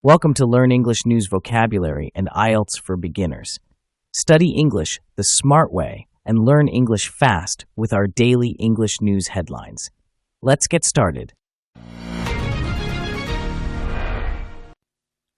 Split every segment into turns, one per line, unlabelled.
Welcome to Learn English News Vocabulary and IELTS for Beginners. Study English the smart way and learn English fast with our daily English news headlines. Let's get started.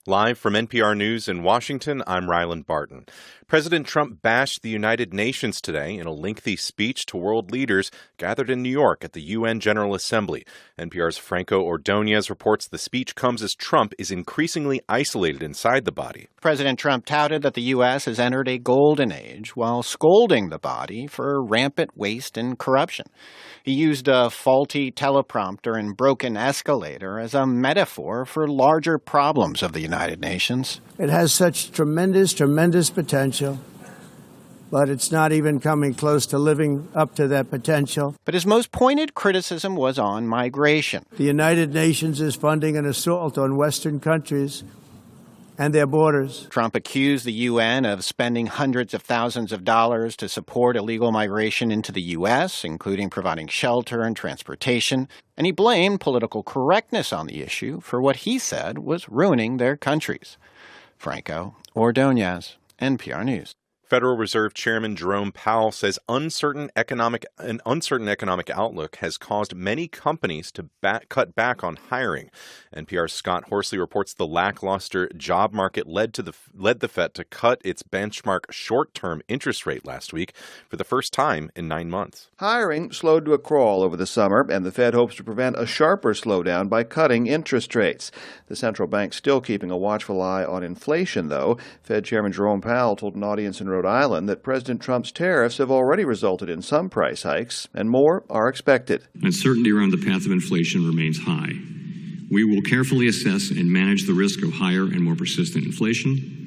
Live from NPR News in Washington, I'm Ryland Barton. President Trump bashed the United Nations today in a lengthy speech to world leaders gathered in New York at the UN General Assembly. NPR's Franco Ordonez reports the speech comes as Trump is increasingly isolated inside the body.
President Trump touted that the U.S. has entered a golden age while scolding the body for rampant waste and corruption. He used a faulty teleprompter and broken escalator as a metaphor for larger problems of the United Nations.
It has such tremendous potential, but it's not even coming close to living up to that potential.
But his most pointed criticism was on migration.
The United Nations is funding an assault on Western countries and their borders.
Trump accused the UN of spending hundreds of thousands of dollars to support illegal migration into the U.S., including providing shelter and transportation, and he blamed political correctness on the issue for what he said was ruining their countries. Franco Ordonez, NPR News.
Federal Reserve Chairman Jerome Powell says an uncertain economic outlook has caused many companies to cut back on hiring. NPR's Scott Horsley reports the lackluster job market led the Fed to cut its benchmark short-term interest rate last week for the first time in 9 months.
Hiring slowed to a crawl over the summer, and the Fed hopes to prevent a sharper slowdown by cutting interest rates. The central bank's still keeping a watchful eye on inflation, though. Fed Chairman Jerome Powell told an audience in Rhode Island that President Trump's tariffs have already resulted in some price hikes, and more are expected.
Uncertainty around the path of inflation remains high. We will carefully assess and manage the risk of higher and more persistent inflation.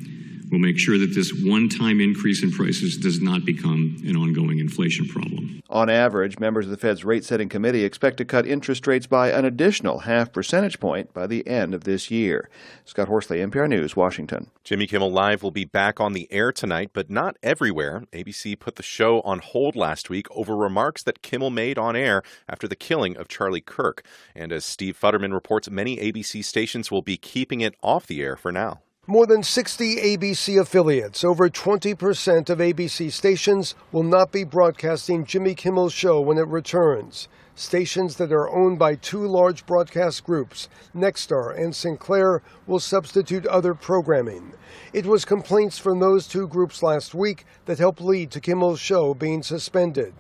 We'll make sure that this one-time increase in prices does not become an ongoing inflation problem.
On average, members of the Fed's rate-setting committee expect to cut interest rates by an additional half percentage point by the end of this year. Scott Horsley, NPR News, Washington.
Jimmy Kimmel Live will be back on the air tonight, but not everywhere. ABC put the show on hold last week over remarks that Kimmel made on air after the killing of Charlie Kirk. And as Steve Futterman reports, many ABC stations will be keeping it off the air for now.
More than 60 ABC affiliates, over 20% of ABC stations, will not be broadcasting Jimmy Kimmel's show when it returns. Stations that are owned by two large broadcast groups, Nexstar and Sinclair, will substitute other programming. It was complaints from those two groups last week that helped lead to Kimmel's show being suspended.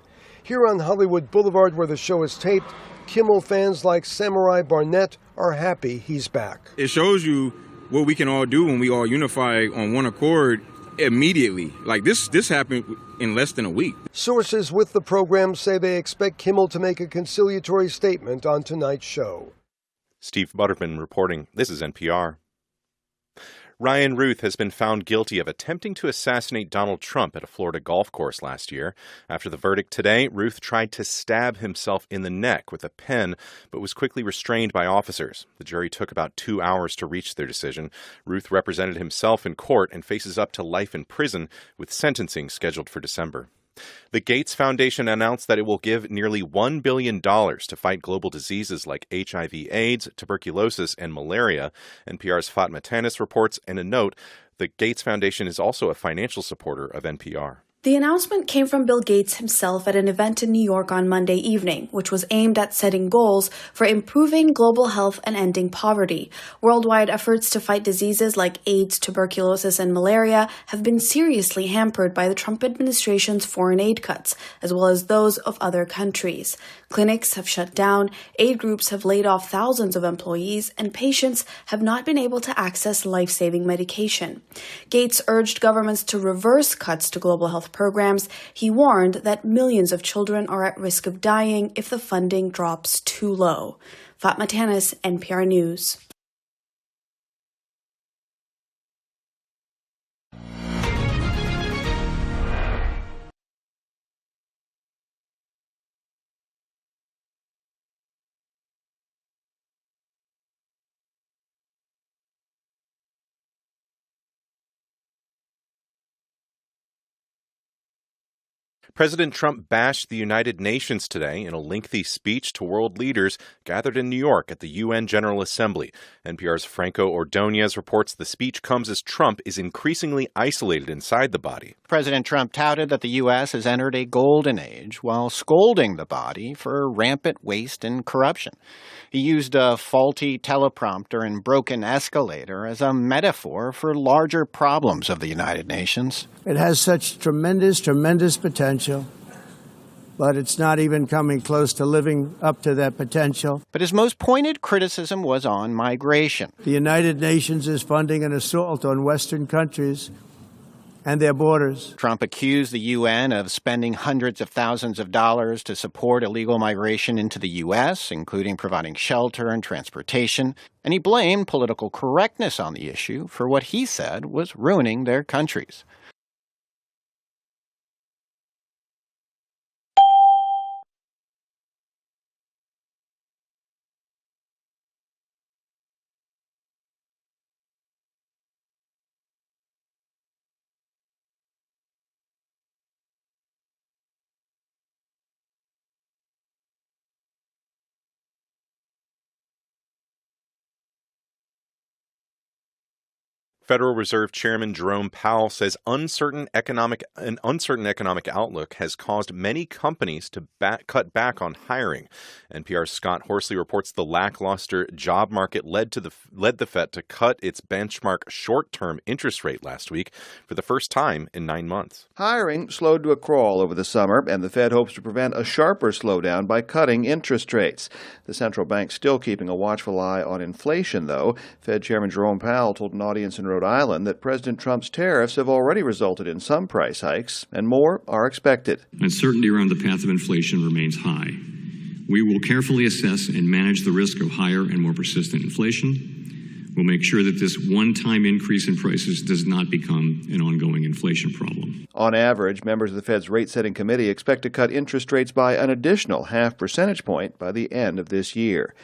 Here on Hollywood Boulevard, where the show is taped, Kimmel fans like Samurai Barnett are happy he's back.
It shows you what we can all do when we all unify on one accord immediately. Like this happened in less than a week.
Sources with the program say they expect Kimmel to make a conciliatory statement on tonight's show.
Steve Butterman reporting. This is NPR. Ryan Ruth has been found guilty of attempting to assassinate Donald Trump at a Florida golf course last year. After the verdict today, Ruth tried to stab himself in the neck with a pen, but was quickly restrained by officers. The jury took about 2 hours to reach their decision. Ruth represented himself in court and faces up to life in prison, with sentencing scheduled for December. The Gates Foundation announced that it will give nearly $1 billion to fight global diseases like HIV/AIDS, tuberculosis, and malaria. NPR's Fatma Tanis reports, in a note, the Gates Foundation is also a financial supporter of NPR.
The announcement came from Bill Gates himself at an event in New York on Monday evening, which was aimed at setting goals for improving global health and ending poverty. Worldwide efforts to fight diseases like AIDS, tuberculosis, and malaria have been seriously hampered by the Trump administration's foreign aid cuts, as well as those of other countries. Clinics have shut down, aid groups have laid off thousands of employees, and patients have not been able to access life-saving medication. Gates urged governments to reverse cuts to global health programs. He warned that millions of children are at risk of dying if the funding drops too low. Fatma Tanis, NPR News.
President Trump bashed the United Nations today in a lengthy speech to world leaders gathered in New York at the UN General Assembly. NPR's Franco Ordonez reports the speech comes as Trump is increasingly isolated inside the body.
President Trump touted that the U.S. has entered a golden age while scolding the body for rampant waste and corruption. He used a faulty teleprompter and broken escalator as a metaphor for larger problems of the United Nations.
It has such tremendous potential, but it's not even coming close to living up to that potential.
But his most pointed criticism was on migration.
The United Nations is funding an assault on Western countries and their borders.
Trump accused the UN of spending hundreds of thousands of dollars to support illegal migration into the U.S., including providing shelter and transportation, and he blamed political correctness on the issue for what he said was ruining their countries.
Federal Reserve Chairman Jerome Powell says an uncertain economic outlook has caused many companies to cut back on hiring. NPR's Scott Horsley reports the lackluster job market led the Fed to cut its benchmark short-term interest rate last week for the first time in 9 months.
Hiring slowed to a crawl over the summer, and the Fed hopes to prevent a sharper slowdown by cutting interest rates. The central bank's still keeping a watchful eye on inflation, though. Fed Chairman Jerome Powell told an audience in Rhode Island that President Trump's tariffs have already resulted in some price hikes, and more are expected.
Uncertainty around the path of inflation remains high. We will carefully assess and manage the risk of higher and more persistent inflation. We'll make sure that this one-time increase in prices does not become an ongoing inflation problem.
On average, members of the Fed's rate-setting committee expect to cut interest rates by an additional 0.5 percentage point by the end of this year.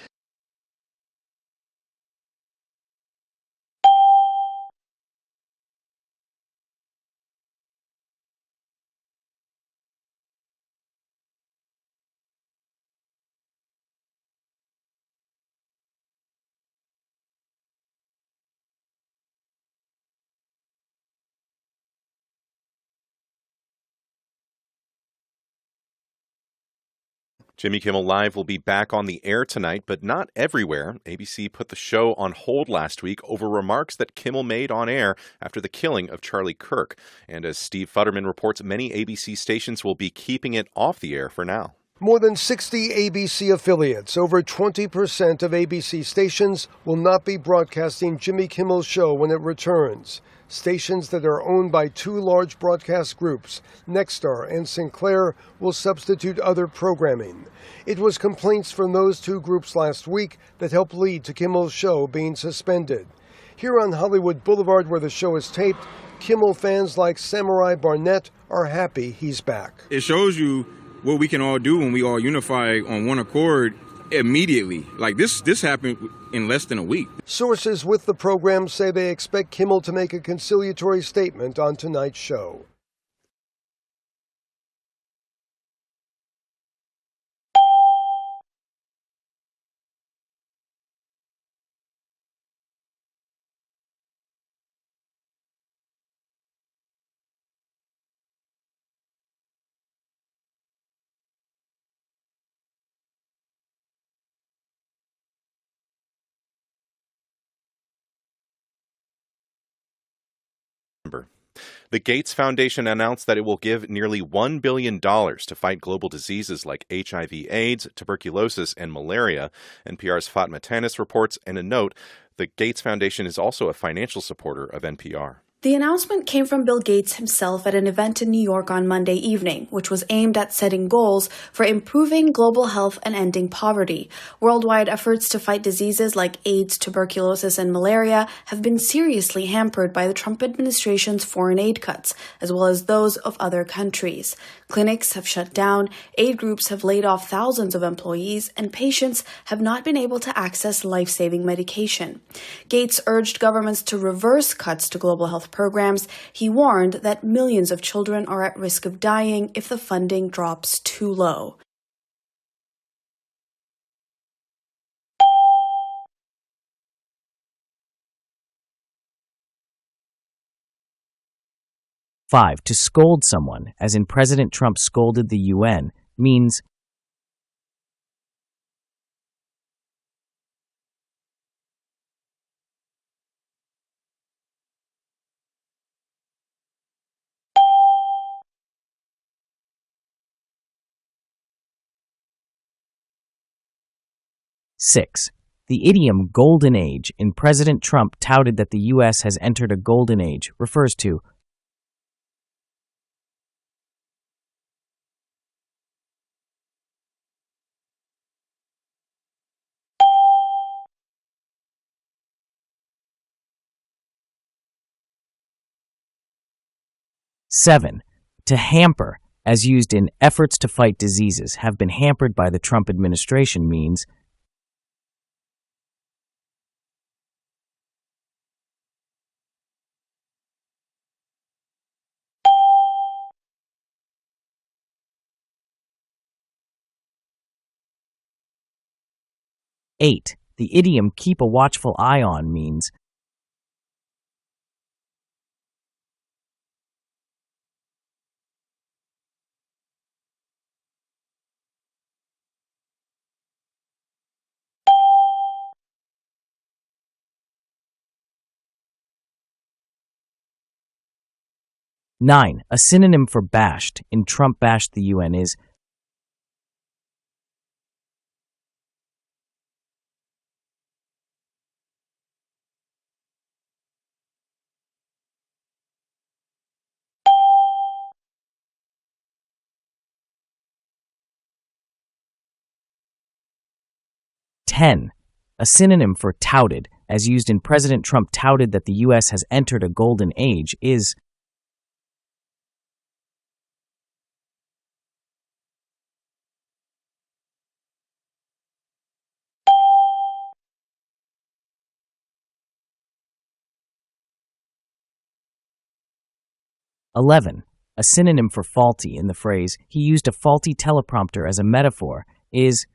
Jimmy Kimmel Live will be back on the air tonight, but not everywhere. ABC put the show on hold last week over remarks that Kimmel made on air after the killing of Charlie Kirk. And as Steve Futterman reports, many ABC stations will be keeping it off the air for now.
More than 60 ABC affiliates, over 20% of ABC stations, will not be broadcasting Jimmy Kimmel's show when it returns. Stations that are owned by two large broadcast groups, Nexstar and Sinclair, will substitute other programming. It was complaints from those two groups last week that helped lead to Kimmel's show being suspended. Here on Hollywood Boulevard, where the show is taped, Kimmel fans like Samurai Barnett are happy he's back.
It shows you what we can all do when we all unify on one accord immediately. Like this happened in less than a week.
Sources with the program say they expect Kimmel to make a conciliatory statement on tonight's show.
The Gates Foundation announced that it will give nearly $1 billion to fight global diseases like HIV/AIDS, tuberculosis, and malaria. NPR's Fatma Tanis reports in a note, the Gates Foundation is also a financial supporter of NPR.
The announcement came from Bill Gates himself at an event in New York on Monday evening, which was aimed at setting goals for improving global health and ending poverty. Worldwide efforts to fight diseases like AIDS, tuberculosis, and malaria have been seriously hampered by the Trump administration's foreign aid cuts, as well as those of other countries. Clinics have shut down, aid groups have laid off thousands of employees, and patients have not been able to access life-saving medication. Gates urged governments to reverse cuts to global health programs, he warned that millions of children are at risk of dying if the funding drops too low.
Five, to scold someone, as in President Trump scolded the UN, means six. The idiom golden age in President Trump touted that the U.S. has entered a golden age refers to 7. To hamper, as used in efforts to fight diseases have been hampered by the Trump administration means 8. The idiom keep a watchful eye on means 9. A synonym for bashed in Trump bashed the UN is 10. A synonym for touted, as used in President Trump touted that the U.S. has entered a golden age is 11. A synonym for faulty in the phrase, he used a faulty teleprompter as a metaphor, is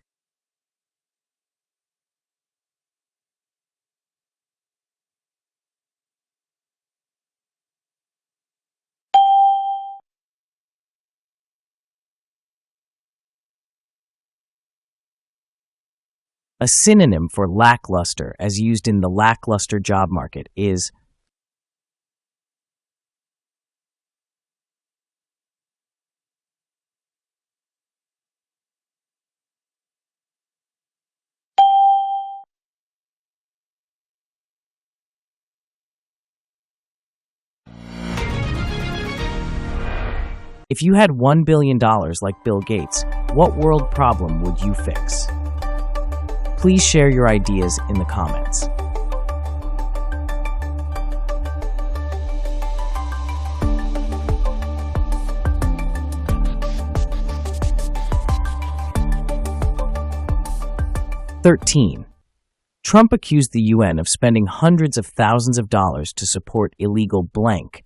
'A synonym for lackluster, as used in the lackluster job market, is 'If you had $1 billion like Bill Gates, what world problem would you fix?' Please share your ideas in the comments. Trump accused the UN of spending hundreds of thousands of dollars to support illegal blank.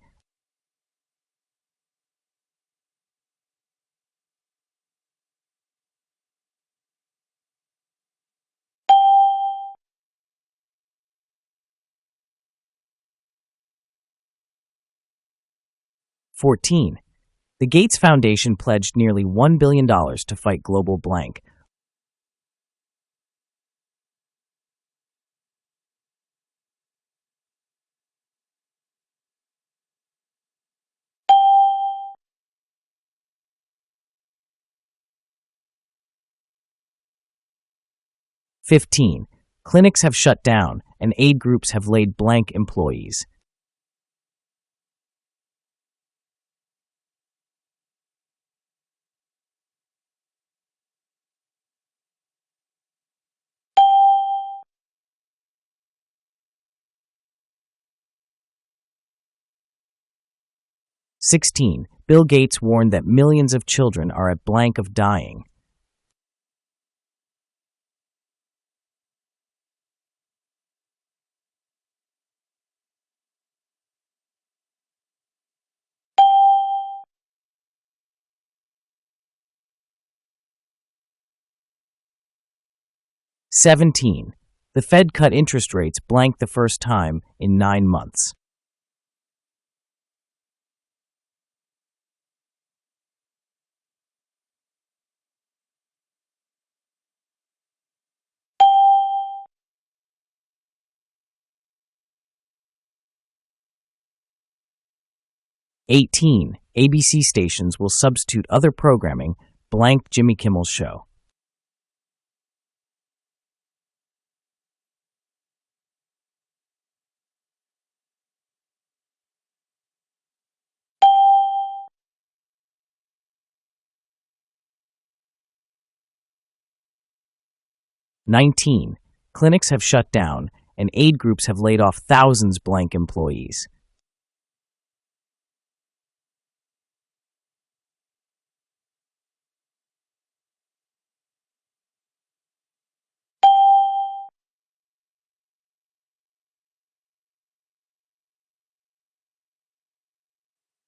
The Gates Foundation pledged nearly $1 billion to fight global blank. Clinics have shut down, and aid groups have laid blank employees. Bill Gates warned that millions of children are at blank of dying. 17. The Fed cut interest rates blank the first time in 9 months. 18. ABC stations will substitute other programming blank Jimmy Kimmel's show. 19. Clinics have shut down and aid groups have laid off thousands blank employees.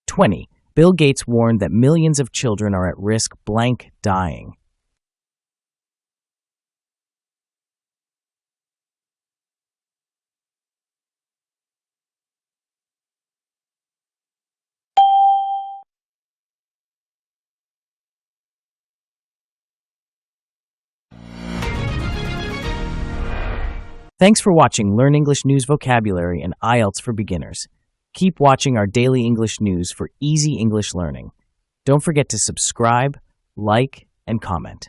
20. Bill Gates warned that millions of children are at risk blank dying. 'Thanks for watching Learn English News Vocabulary and IELTS for Beginners. Keep watching our daily English news for easy English learning. Don't forget to subscribe, like, and comment.